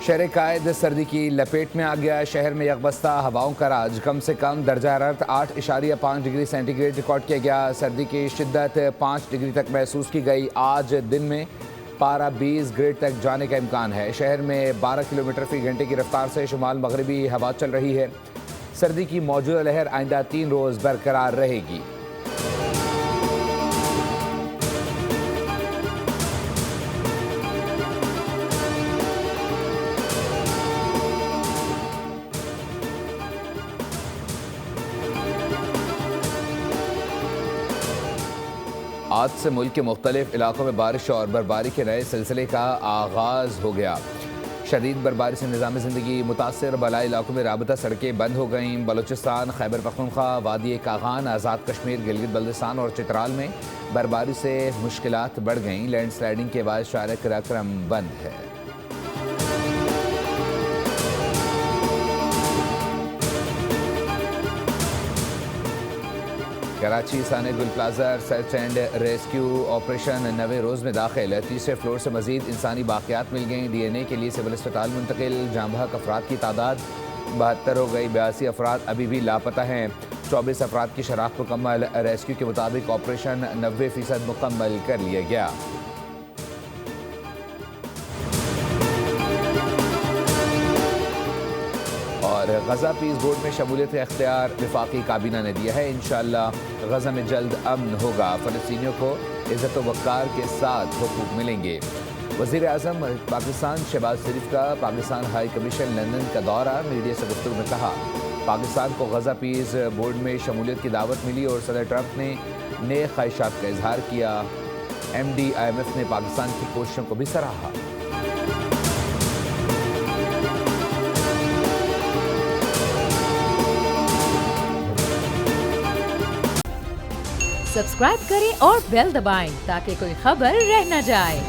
شہر قائد سردی کی لپیٹ میں آ گیا. شہر میں یکبستہ ہواؤں کا راج. کم سے کم درجہ حرارت 8.5 ڈگری سینٹی گریڈ ریکارڈ کیا گیا. سردی کی شدت 5 ڈگری تک محسوس کی گئی. آج دن میں پارہ 20 گریڈ تک جانے کا امکان ہے. شہر میں 12 کلومیٹر فی گھنٹے کی رفتار سے شمال مغربی ہوا چل رہی ہے. سردی کی موجودہ لہر آئندہ 3 روز برقرار رہے گی. آج سے ملک کے مختلف علاقوں میں بارش اور برفباری کے نئے سلسلے کا آغاز ہو گیا. شدید برفباری سے نظام زندگی متاثر. بالائی علاقوں میں رابطہ سڑکیں بند ہو گئیں. بلوچستان، خیبر پختونخوا، وادی کاغان، آزاد کشمیر، گلگت بلتستان اور چترال میں برفباری سے مشکلات بڑھ گئیں. لینڈ سلائیڈنگ کے باعث شارع قراقرم بند ہے. کراچی ثانی Gul plaza search and rescue operation 9ویں روز میں داخل. تیسرے فلور سے مزید انسانی باقیات مل گئیں. ڈی این اے کے لیے سول اسپتال منتقل. جاں بحق افراد کی تعداد 72 ہو گئی. 82 افراد ابھی بھی لاپتہ ہیں. 24 افراد کی شناخت مکمل. ریسکیو کے مطابق آپریشن 90% مکمل کر لیا گیا. اور غزہ پیس بورڈ میں شمولیت کا اختیار وفاقی کابینہ نے دیا ہے. انشاءاللہ غزہ میں جلد امن ہوگا. فلسطینیوں کو عزت و وقار کے ساتھ حقوق ملیں گے. وزیر اعظم پاکستان شہباز شریف کا پاکستان ہائی کمیشن لندن کا دورہ. میڈیا سے گفتگو میں کہا پاکستان کو غزہ پیس بورڈ میں شمولیت کی دعوت ملی اور صدر ٹرمپ نے نیک خواہشات کا اظہار کیا. M D I M F نے پاکستان کی کوششوں کو بھی سراہا. سبسکرائب کریں اور بیل دبائیں تاکہ کوئی خبر رہ نہ جائے.